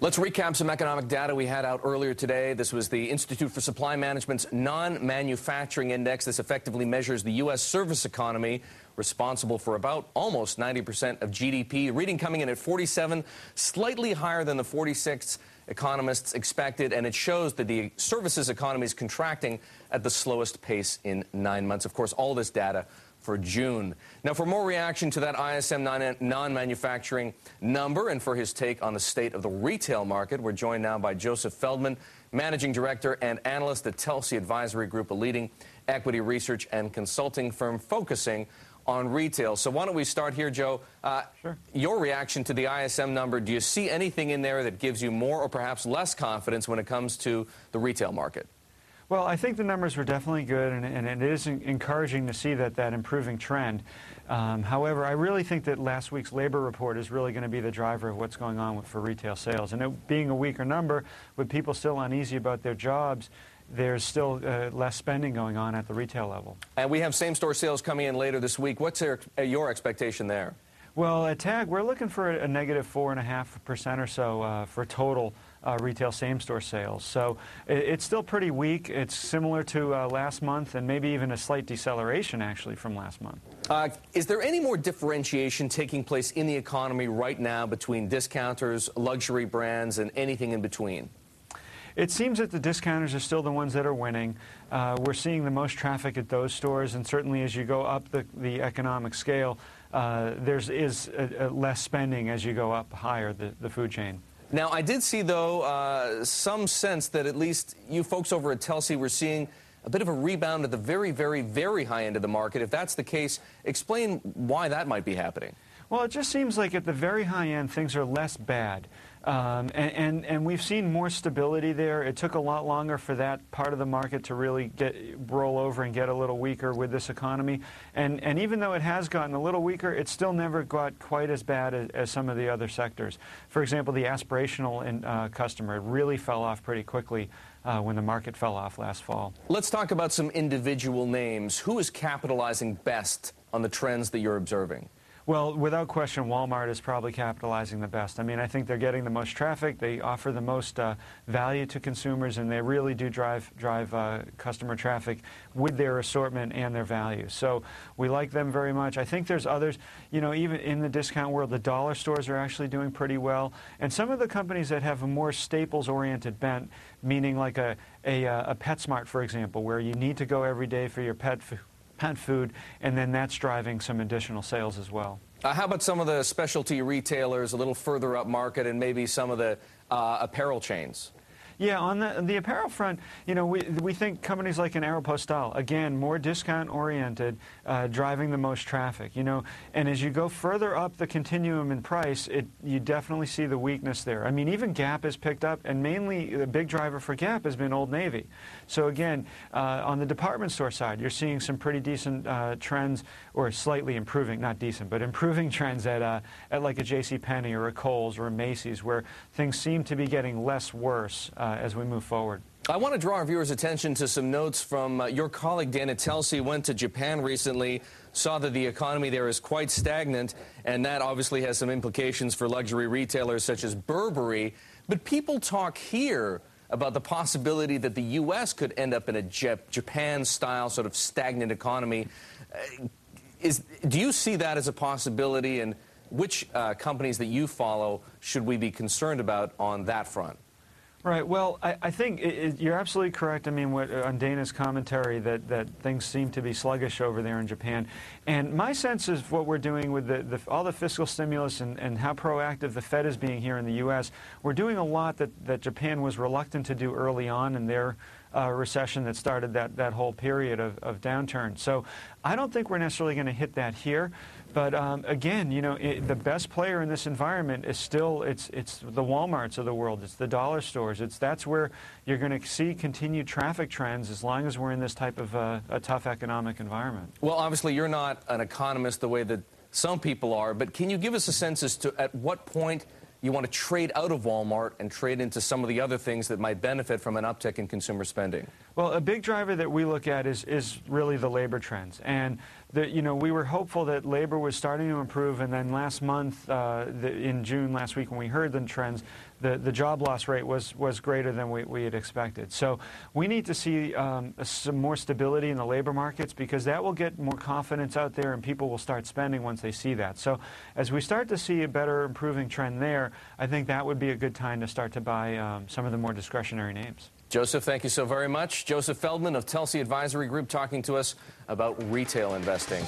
Let's recap some economic data we had out earlier today. This was the Institute for Supply Management's non-manufacturing index. This effectively measures the U.S. service economy, responsible for about almost 90% of GDP. Reading coming in at 47, slightly higher than the 46 economists expected, and it shows that the services economy is contracting at the slowest pace in 9 months. Of course, all this data for June. Now, for more reaction to that ISM non-manufacturing number and for his take on the state of the retail market, we're joined now by Joseph Feldman, Managing Director and Analyst at Telsey Advisory Group, a leading equity research and consulting firm focusing on retail. So why don't we start here, Joe? Sure. Your reaction to the ISM number, do you see anything in there that gives you more or perhaps less confidence when it comes to the retail market? Well, I think the numbers were definitely good, and it is encouraging to see that improving trend. However, I really think that last week's labor report is really going to be the driver of what's going on for retail sales. And it being a weaker number, with people still uneasy about their jobs, there's still less spending going on at the retail level. And we have same-store sales coming in later this week. What's your expectation there? Well, at TAG, we're looking for a negative 4.5% or so for total retail same-store sales. So it's still pretty weak. It's similar to last month, and maybe even a slight deceleration, actually, from last month. Is there any more differentiation taking place in the economy right now between discounters, luxury brands, and anything in between? It seems that the discounters are still the ones that are winning. We're seeing the most traffic at those stores, and certainly as you go up the economic scale, there is less spending as you go up higher the food chain. Now, I did see, though, some sense that at least you folks over at Telsey were seeing a bit of a rebound at the very, very, very high end of the market. If that's the case, explain why that might be happening. Well, it just seems like at the very high end, things are less bad. And we've seen more stability there. It took a lot longer for that part of the market to really roll over and get a little weaker with this economy. And even though it has gotten a little weaker, it still never got quite as bad as some of the other sectors. For example, the aspirational customer really fell off pretty quickly when the market fell off last fall. Let's talk about some individual names. Who is capitalizing best on the trends that you're observing? Well, without question, Walmart is probably capitalizing the best. I mean, I think they're getting the most traffic, they offer the most value to consumers, and they really do drive customer traffic with their assortment and their value. So we like them very much. I think there's others, you know, even in the discount world, the dollar stores are actually doing pretty well. And some of the companies that have a more staples-oriented bent, meaning like a PetSmart, for example, where you need to go every day for your pet food, and then that's driving some additional sales as well. How about some of the specialty retailers a little further up market and maybe some of the apparel chains? Yeah, on the apparel front, you know, we think companies like an Aeropostale, again, more discount-oriented, driving the most traffic, you know. And as you go further up the continuum in price, you definitely see the weakness there. I mean, even Gap has picked up, and mainly the big driver for Gap has been Old Navy. So again, on the department store side, you're seeing some pretty decent trends, or slightly improving, not decent, but improving trends at like a JCPenney or a Kohl's or a Macy's, where things seem to be getting less worse as we move forward. I want to draw our viewers' attention to some notes from your colleague Dana Telsey. Went to Japan recently, saw that the economy there is quite stagnant, and that obviously has some implications for luxury retailers such as Burberry. But people talk here about the possibility that the U.S. could end up in a Japan-style sort of stagnant economy. Do you see that as a possibility, and which companies that you follow should we be concerned about on that front? Right. Well, I think you're absolutely correct. I mean, on Dana's commentary that things seem to be sluggish over there in Japan. And my sense is what we're doing with all the fiscal stimulus and how proactive the Fed is being here in the U.S., we're doing a lot that Japan was reluctant to do early on in their recession that started that whole period of downturn. So I don't think we're necessarily going to hit that here. But again, you know, the best player in this environment is still it's the Walmarts of the world. It's the dollar stores. That's where you're going to see continued traffic trends as long as we're in this type of a tough economic environment. Well, obviously, you're not an economist the way that some people are, but can you give us a sense as to at what point you want to trade out of Walmart and trade into some of the other things that might benefit from an uptick in consumer spending? Well, a big driver that we look at is really the labor trends. And we were hopeful that labor was starting to improve, and then last month, in June last week, when we heard the trends, the job loss rate was greater than we had expected. So we need to see some more stability in the labor markets, because that will get more confidence out there and people will start spending once they see that. So as we start to see a better improving trend there, I think that would be a good time to start to buy some of the more discretionary names. Joseph, thank you so very much. Joseph Feldman of Telsey Advisory Group talking to us about retail investing.